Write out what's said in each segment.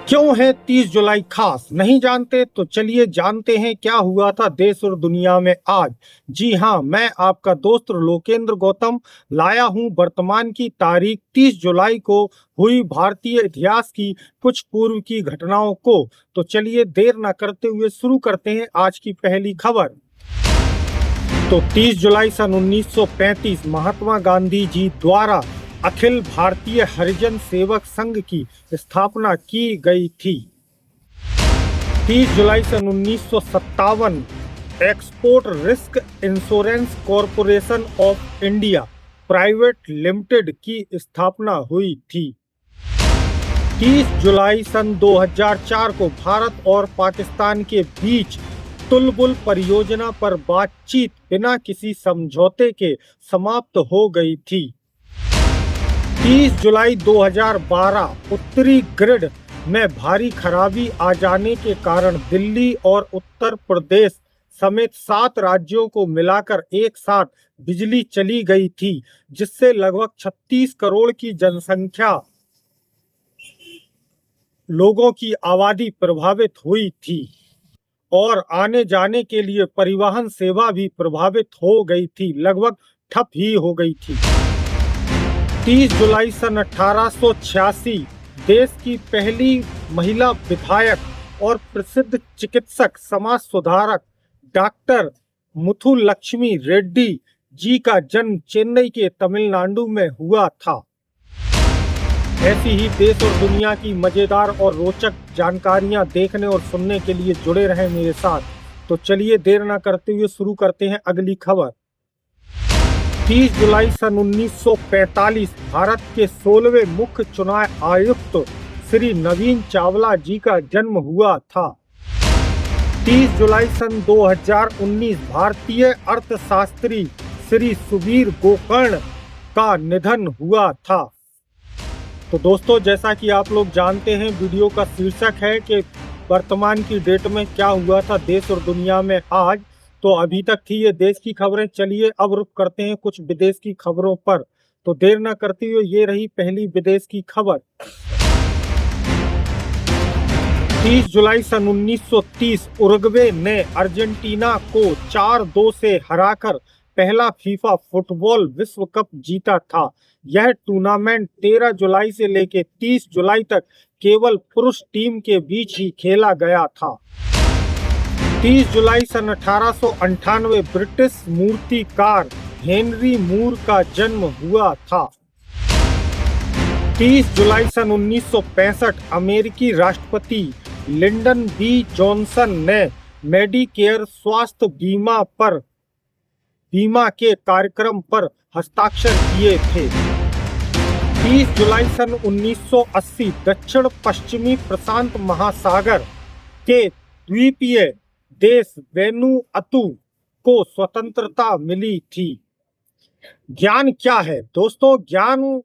क्यों है 30 जुलाई खास? नहीं जानते तो चलिए जानते हैं क्या हुआ था देश और दुनिया में आज। जी हाँ, मैं आपका दोस्त लोकेंद्र गौतम लाया हूँ वर्तमान की तारीख 30 जुलाई को हुई भारतीय इतिहास की कुछ पूर्व की घटनाओं को। तो चलिए देर न करते हुए शुरू करते हैं आज की पहली खबर। तो 30 जुलाई सन 1935 महात्मा गांधी जी द्वारा अखिल भारतीय हरिजन सेवक संघ की स्थापना की गई थी। 30 जुलाई सन 1957 export risk insurance corporation of India private limited की स्थापना हुई थी। 30 जुलाई सन 2004 को भारत और पाकिस्तान के बीच तुलबुल परियोजना पर बातचीत बिना किसी समझौते के समाप्त हो गई थी। 30 जुलाई 2012 उत्तरी ग्रिड में भारी खराबी आ जाने के कारण दिल्ली और उत्तर प्रदेश समेत 7 राज्यों को मिलाकर एक साथ बिजली चली गई थी, जिससे लगभग 36 करोड़ की जनसंख्या लोगों की आबादी प्रभावित हुई थी और आने जाने के लिए परिवहन सेवा भी प्रभावित हो गई थी, लगभग ठप ही हो गई थी। 30 जुलाई सन 1886 देश की पहली महिला विधायक और प्रसिद्ध चिकित्सक समाज सुधारक डॉक्टर मुथुलक्ष्मी रेड्डी जी का जन्म चेन्नई के तमिलनाडु में हुआ था। ऐसी ही देश और दुनिया की मजेदार और रोचक जानकारियां देखने और सुनने के लिए जुड़े रहें मेरे साथ। तो चलिए देर न करते हुए शुरू करते हैं अगली खबर। 30 जुलाई सन 1945 भारत के 16वें मुख्य चुनाव आयुक्त श्री नवीन चावला जी का जन्म हुआ था। 30 जुलाई सन 2019 भारतीय अर्थशास्त्री श्री सुबीर गोकर्ण का निधन हुआ था। तो दोस्तों, जैसा कि आप लोग जानते हैं, वीडियो का शीर्षक है कि वर्तमान की डेट में क्या हुआ था देश और दुनिया में आज। तो अभी तक थी ये देश की खबरें। चलिए अब रुख करते हैं कुछ विदेश की खबरों पर। तो देर न करते हुए ये रही पहली विदेश की खबर। 30 जुलाई सन 1930 उरुग्वे ने अर्जेंटीना को 4-2 से हराकर पहला फीफा फुटबॉल विश्व कप जीता था। यह टूर्नामेंट 13 जुलाई से लेकर 30 जुलाई तक केवल पुरुष टीम के बीच ही खेला गया था। 30 जुलाई सन 1898 ब्रिटिश मूर्तिकार हेनरी मूर का जन्म हुआ था। 30 जुलाई सन 1965 अमेरिकी राष्ट्रपति लिंडन बी जॉनसन ने मेडिकेयर स्वास्थ्य बीमा के कार्यक्रम पर हस्ताक्षर किए थे। 30 जुलाई सन 1980 दक्षिण पश्चिमी प्रशांत महासागर के द्वीपीय देश वेनुअतु को स्वतंत्रता मिली थी। ज्ञान क्या है दोस्तों? ज्ञान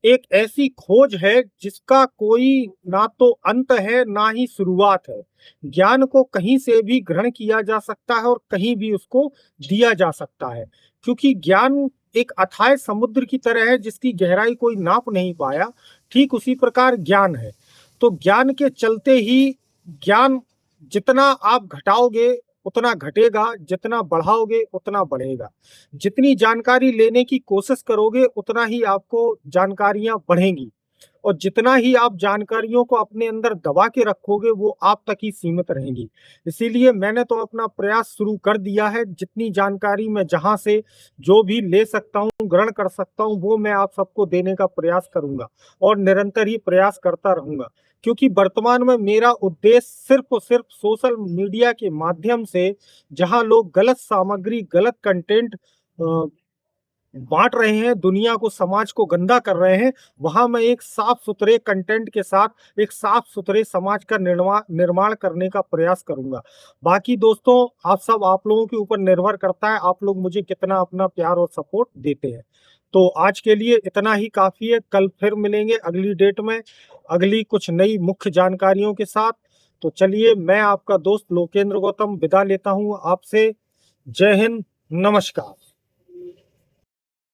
एक ऐसी खोज है जिसका कोई ना तो अंत है ना ही शुरुआत है। ज्ञान को कहीं से भी ग्रहण किया जा सकता है और कहीं भी उसको दिया जा सकता है, क्योंकि ज्ञान एक अथाह समुद्र की तरह है जिसकी गहराई कोई नाप नहीं पाया। ठीक उसी प्रकार ज्ञान है। तो ज्ञान के चलते ही ज्ञान जितना आप घटाओगे उतना घटेगा, जितना बढ़ाओगे उतना बढ़ेगा। जितनी जानकारी लेने की कोशिश करोगे उतना ही आपको जानकारियां बढ़ेंगी, और जितना ही आप जानकारियों को अपने अंदर दबा के रखोगे वो आप तक ही सीमित रहेंगी। इसीलिए मैंने तो अपना प्रयास शुरू कर दिया है। जितनी जानकारी मैं जहां से जो भी ले सकता हूं, ग्रहण कर सकता हूं, वो मैं आप सबको देने का प्रयास करूंगा और निरंतर ही प्रयास करता रहूंगा, क्योंकि वर्तमान में मेरा उद्देश्य सिर्फ और सिर्फ सोशल मीडिया के माध्यम से जहां लोग गलत सामग्री, गलत कंटेंट बांट रहे हैं, दुनिया को, समाज को गंदा कर रहे हैं, वहां मैं एक साफ सुथरे कंटेंट के साथ एक साफ सुथरे समाज का निर्माण करने का प्रयास करूंगा। बाकी दोस्तों, आप लोगों के ऊपर निर्भर करता है आप लोग मुझे कितना अपना प्यार और सपोर्ट देते हैं। तो आज के लिए इतना ही काफी है। कल फिर मिलेंगे अगली डेट में अगली कुछ नई मुख्य जानकारियों के साथ। तो चलिए, मैं आपका दोस्त लोकेंद्र गौतम विदा लेता हूं आपसे। जय हिंद, नमस्कार।